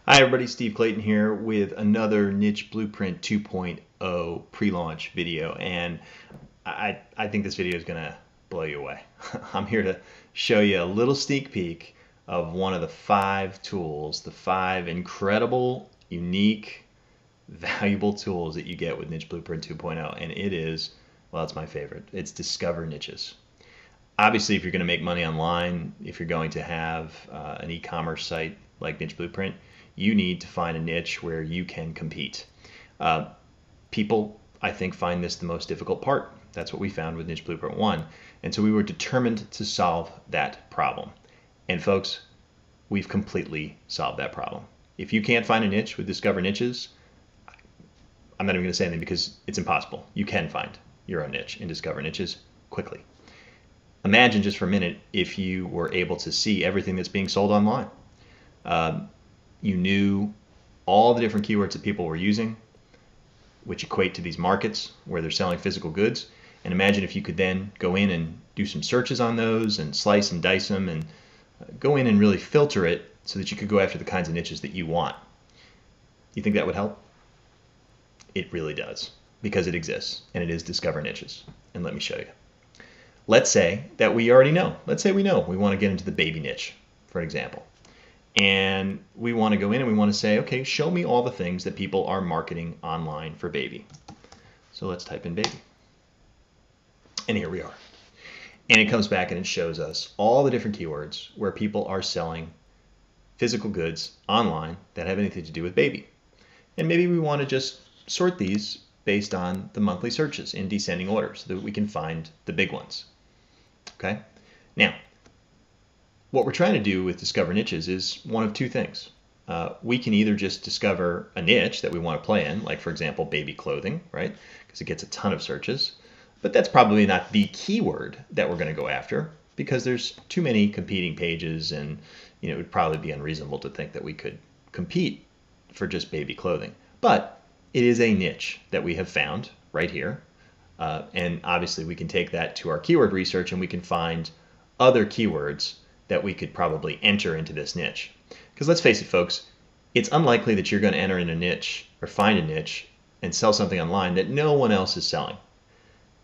Hi everybody, Steve Clayton here with another Niche Blueprint 2.0 pre-launch video, and I think this video is going to blow you away. I'm here to show you a little sneak peek of one of the 5 tools, the 5 incredible, unique, valuable tools that you get with Niche Blueprint 2.0, and it is, well, it's my favorite. It's Discover Niches. Obviously, if you're going to make money online, if you're going to have an e-commerce site like Niche Blueprint, you need to find a niche where you can compete. People, I think, find this the most difficult part. That's what we found with Niche Blueprint 1. And so we were determined to solve that problem. And folks, we've completely solved that problem. If you can't find a niche with Discover Niches, I'm not even going to say anything because it's impossible. You can find your own niche in Discover Niches quickly. Imagine just for a minute if you were able to see everything that's being sold online. You knew all the different keywords that people were using, which equate to these markets where they're selling physical goods. And imagine if you could then go in and do some searches on those and slice and dice them and go in and really filter it so that you could go after the kinds of niches that you want. You think that would help? It really does, because it exists, and it is Discover Niches. And let me show you. Let's say that we already know. Let's say we know we want to get into the baby niche, for example. And we want to go in and we want to say, okay, show me all the things that people are marketing online for baby. So let's type in baby. And here we are. And it comes back and it shows us all the different keywords where people are selling physical goods online that have anything to do with baby. And maybe we want to just sort these based on the monthly searches in descending order so that we can find the big ones. Okay? Now, what we're trying to do with Discover Niches is one of two things. We can either just discover a niche that we want to play in, like, for example, baby clothing, right? Because it gets a ton of searches. But that's probably not the keyword that we're going to go after because there's too many competing pages, and it would probably be unreasonable to think that we could compete for just baby clothing. But it is a niche that we have found right here. And obviously we can take that to our keyword research and we can find other keywords that we could probably enter into this niche. Because let's face it, folks, it's unlikely that you're going to enter in a niche or find a niche and sell something online that no one else is selling.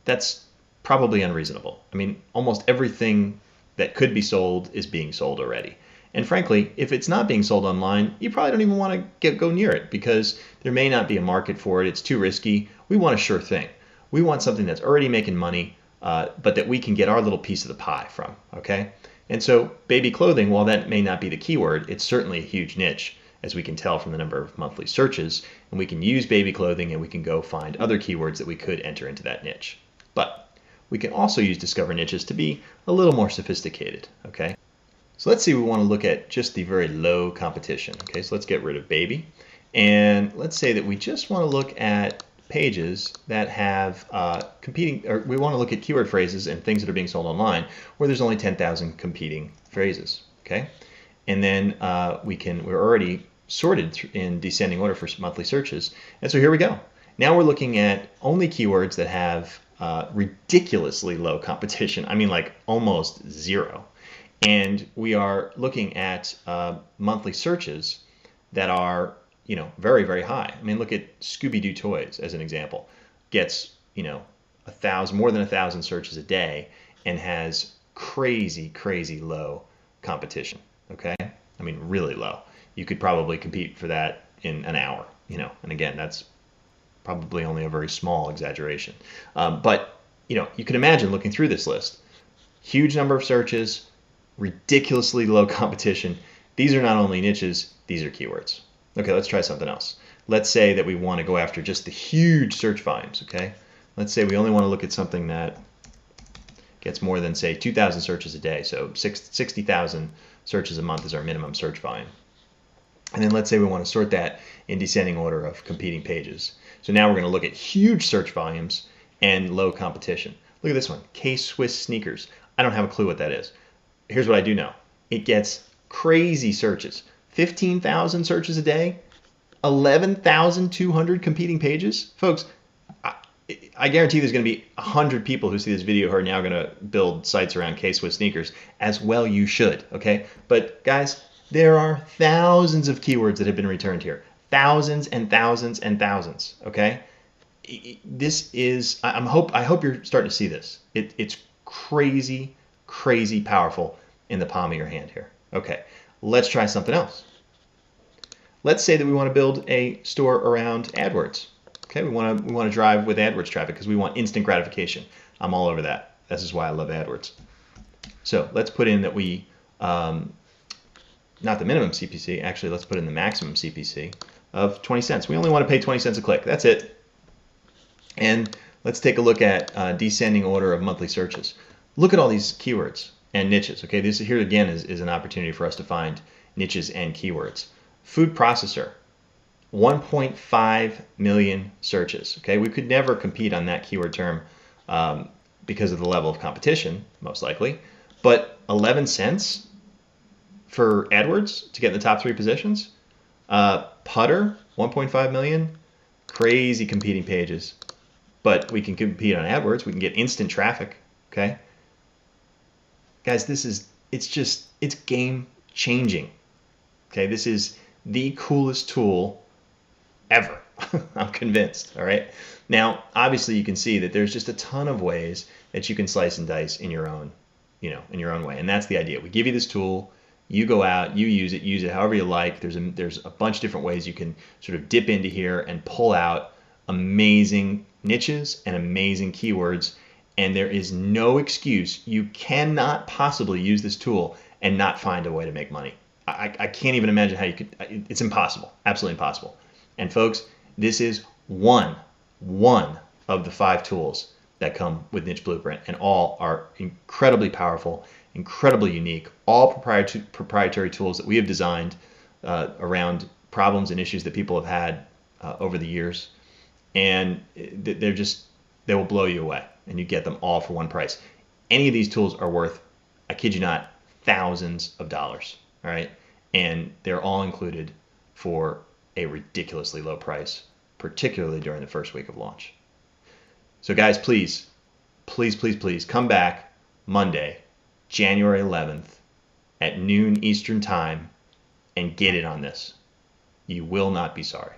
That's probably unreasonable. I mean, almost everything that could be sold is being sold already. And frankly, if it's not being sold online, you probably don't even want to go near it because there may not be a market for it. It's too risky. We want a sure thing. We want something that's already making money, but that we can get our little piece of the pie from, okay? And so baby clothing, while that may not be the keyword, it's certainly a huge niche, as we can tell from the number of monthly searches. And we can use baby clothing and we can go find other keywords that we could enter into that niche. But we can also use Discover Niches to be a little more sophisticated, okay? So let's see, we want to look at just the very low competition. Okay, so let's get rid of baby. And let's say that we just want to look at pages that have competing, or we want to look at keyword phrases and things that are being sold online where there's only 10,000 competing phrases. Okay, and then we're already sorted in descending order for monthly searches. And so here we go. Now we're looking at only keywords that have ridiculously low competition. I mean, like almost zero. And we are looking at monthly searches that are, very, very high. I mean, look at Scooby-Doo toys as an example. Gets, more than 1,000 searches a day and has crazy, crazy low competition. Okay, I mean, really low. You could probably compete for that in an hour. And again, that's probably only a very small exaggeration. But you can imagine looking through this list. Huge number of searches. Ridiculously low competition. These are not only niches, these are keywords. Okay, let's try something else. Let's say that we want to go after just the huge search volumes, okay? Let's say we only want to look at something that gets more than, say, 2,000 searches a day. So 60,000 searches a month is our minimum search volume. And then let's say we want to sort that in descending order of competing pages. So now we're going to look at huge search volumes and low competition. Look at this one, K-Swiss sneakers. I don't have a clue what that is. Here's what I do know. It gets crazy searches. 15,000 searches a day, 11,200 competing pages. Folks, I guarantee there's going to be 100 people who see this video who are now going to build sites around K-Swiss sneakers. As well you should, okay? But guys, There are thousands of keywords that have been returned here. Thousands and thousands and thousands, okay? This is, I hope you're starting to see this. It's crazy, crazy powerful in the palm of your hand here. Okay, let's try something else. Let's say that we want to build a store around AdWords. Okay, we want to drive with AdWords traffic because we want instant gratification. I'm all over that. This is why I love AdWords. So let's put in that we, not the minimum CPC, actually let's put in the maximum CPC of 20 cents. We only want to pay 20 cents a click. That's it. And let's take a look at descending order of monthly searches. Look at all these keywords and niches. Okay, this here again is an opportunity for us to find niches and keywords. Food processor, 1.5 million searches. Okay, we could never compete on that keyword term because of the level of competition, most likely. But 11 cents for AdWords to get in the top 3 positions. Putter, 1.5 million. Crazy competing pages. But we can compete on AdWords. We can get instant traffic. Okay, guys, it's game changing. Okay, this is the coolest tool ever. I'm convinced. All right. Now, obviously, you can see that there's just a ton of ways that you can slice and dice in your own, in your own way. And that's the idea. We give you this tool. You go out, you use it however you like. There's a bunch of different ways you can sort of dip into here and pull out amazing niches and amazing keywords. And there is no excuse. You cannot possibly use this tool and not find a way to make money. I can't even imagine how you could. It's impossible. Absolutely impossible. And folks, this is one of the 5 tools that come with Niche Blueprint, and all are incredibly powerful, incredibly unique, all proprietary tools that we have designed around problems and issues that people have had over the years. And they will blow you away, and you get them all for one price. Any of these tools are worth, I kid you not, thousands of dollars. All right, and they're all included for a ridiculously low price, particularly during the first week of launch. So guys, please come back Monday, January 11th at noon Eastern time and get in on this. You will not be sorry.